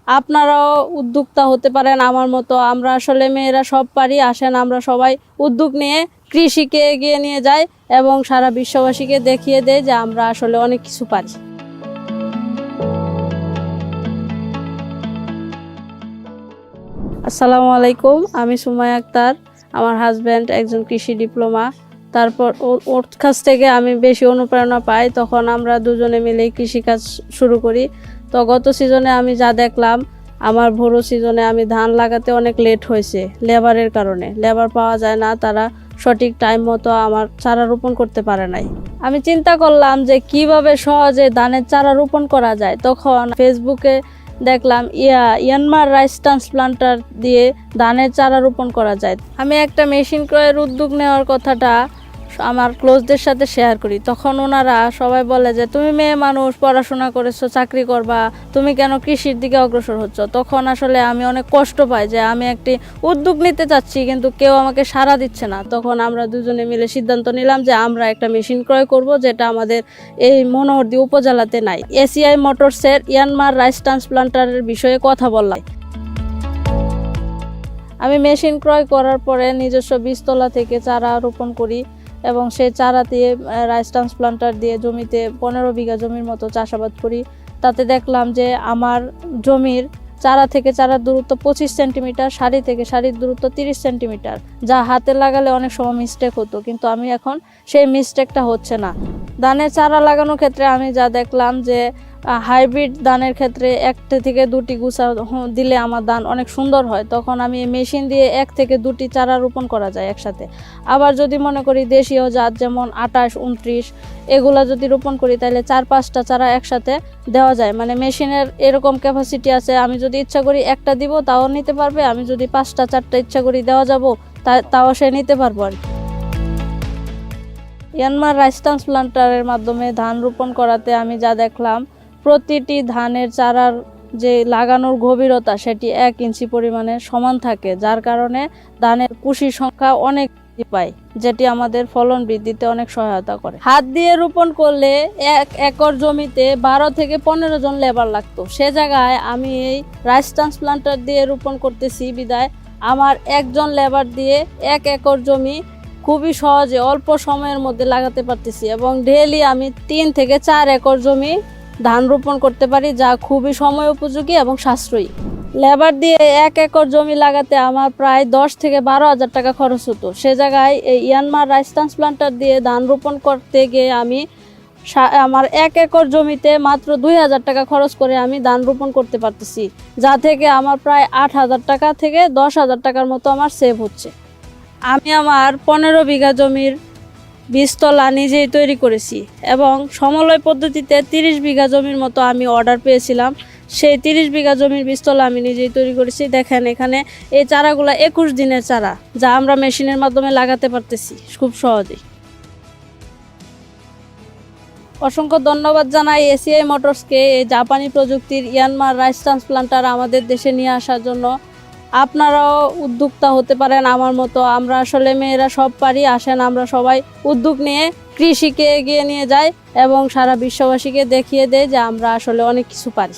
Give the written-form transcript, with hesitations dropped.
আপনারাও উদ্যোক্তা হতে পারেন আমার মতো। আমরা আসলে মেয়েরা সব পারি, আসেন আমরা সবাই উদ্যোগ নিয়ে কৃষিকে এগিয়ে নিয়ে যাই এবং সারা বিশ্ববাসীকে দেখিয়ে দেয় যে আমরা আসলে অনেক কিছু পারি। আসসালামু আলাইকুম, আমি সুমাইয়া আক্তার। আমার হাজব্যান্ড একজন কৃষি ডিপ্লোমা। তারপর ওর কাছ থেকে আমি বেশি অনুপ্রেরণা পাই, তখন আমরা দুজনে মিলে কৃষিকাজ শুরু করি। তো গত সিজনে আমি যা দেখলাম, আমার ভোরো সিজনে আমি ধান লাগাতে অনেক লেট হয়েছে লেবারের কারণে। লেবার পাওয়া যায় না, তারা সঠিক টাইম মতো আমার চারা রোপণ করতে পারে নাই। আমি চিন্তা করলাম যে কিভাবে সহজে ধানের চারা রোপণ করা যায়। তখন ফেসবুকে দেখলাম ইয়ানমার রাইস ট্রান্সপ্লান্টার দিয়ে ধানের চারা রোপণ করা যায়। আমি একটা মেশিন ক্রয়ের উদ্যোগ নেওয়ার কথাটা আমার ক্লোজদের সাথে শেয়ার করি। তখন ওনারা সবাই বলে যে তুমি মেয়ে মানুষ, পড়াশোনা করেছো, চাকরি করবা, তুমি কেন কৃষির দিকে অগ্রসর হচ্ছ। তখন আসলে আমি অনেক কষ্ট পাই যে আমি একটি উদ্যোগ নিতে চাচ্ছি কিন্তু কেউ আমাকে সাড়া দিচ্ছে না। তখন আমরা দুজনে মিলে সিদ্ধান্ত নিলাম যে আমরা একটা মেশিন ক্রয় করব, যেটা আমাদের এই মনোহরদী উপজেলাতে নাই। এসিআই মোটরসের ইয়ানমার রাইস ট্রান্সপ্লান্টারের বিষয়ে কথা বললাম। আমি মেশিন ক্রয় করার পরে নিজস্ব বীজতলা থেকে চারা রোপণ করি এবং সেই চারা দিয়ে রাইস ট্রান্সপ্লান্টার দিয়ে জমিতে 15 বিঘা জমির মতো চাষাবাদ করি। তাতে দেখলাম যে আমার জমির চারা থেকে চারার দূরত্ব 25 সেন্টিমিটার, সারি থেকে সারির দূরত্ব 30 সেন্টিমিটার, যা হাতে লাগালে অনেক সময় মিস্টেক হতো, কিন্তু আমি এখন সেই মিস্টেকটা হচ্ছে না। ধানের চারা লাগানোর ক্ষেত্রে আমি যা দেখলাম যে হাইব্রিড ধানের ক্ষেত্রে 1 থেকে 2টি গুছা দিলে আমার ধান অনেক সুন্দর হয়। তখন আমি মেশিন দিয়ে 1 থেকে 2টি চারা রোপণ করা যায় একসাথে। আবার যদি মনে করি দেশীয় জাত যেমন 28, 29 এগুলা যদি রোপণ করি তাহলে 4-5টা চারা একসাথে দেওয়া যায়। মানে মেশিনের এরকম ক্যাপাসিটি আছে, আমি যদি ইচ্ছা করি একটা দিব তাও নিতে পারবে, আমি যদি 5টা 4টা ইচ্ছা করি দেওয়া যাব তাও সে নিতে পারবো আর কি। ইয়ানমার রাইস ট্রান্সপ্লান্টারের মাধ্যমে ধান রোপণ করাতে আমি যা দেখলাম, প্রতিটি ধানের চারার যে লাগানোর গভীরতা সেটি 1 ইঞ্চি পরিমাণে সমান থাকে, যার কারণে ধানের কুশির সংখ্যা অনেক বৃদ্ধি পায়, যেটি আমাদের ফলন বৃদ্ধিতে অনেক সহায়তা করে। হাত দিয়ে রোপণ করলে 1 একর জমিতে 12 থেকে 15 জন লেবার লাগতো। সে জায়গায় আমি এই রাইস ট্রান্সপ্লান্টার দিয়ে রোপণ করতেছি বিদায় আমার একজন লেবার দিয়ে 1 একর জমি খুবই সহজে অল্প সময়ের মধ্যে লাগাতে পারতেছি এবং ডেইলি আমি 3 থেকে 4 একর জমি ধান রোপণ করতে পারি, যা খুবই সময় উপযোগী এবং সাশ্রয়ী। লেবার দিয়ে 1 একর জমি লাগাতে আমার প্রায় 10 থেকে 12 হাজার টাকা খরচ হতো। সে জায়গায় এই ইয়ানমার রাইস ট্রান্সপ্লান্টার দিয়ে ধান রোপণ করতে গিয়ে আমি আমার 1 একর জমিতে মাত্র 2000 টাকা খরচ করে আমি ধান রোপণ করতে পারতেছি, যা থেকে আমার প্রায় 8000 টাকা থেকে 10,000 টাকার মতো আমার সেভ হচ্ছে। আমি আমার 15 বিঘা জমির বীজতলা নিজেই তৈরি করেছি এবং সমলয় পদ্ধতিতে 30 বিঘা জমির মতো আমি অর্ডার পেয়েছিলাম। সেই 30 বিঘা জমির বীজতলা আমি নিজেই তৈরি করেছি। দেখেন এখানে এই চারাগুলো 21 দিনের চারা, যা আমরা মেশিনের মাধ্যমে লাগাতে পারতেছি খুব সহজেই। অসংখ্য ধন্যবাদ জানাই এসিআই মোটরসকে এই জাপানি প্রযুক্তির ইয়ানমার রাইস ট্রান্সপ্লান্টার আমাদের দেশে নিয়ে আসার জন্য। আপনারাও উদ্যোক্তা হতে পারেন আমার মতো। আমরা আসলে মেয়েরা সব পারি, আসেন আমরা সবাই উদ্যোগ নিয়ে কৃষিকে এগিয়ে নিয়ে যাই এবং সারা বিশ্ববাসীকে দেখিয়ে দেয় যে আমরা আসলে অনেক কিছু পারি।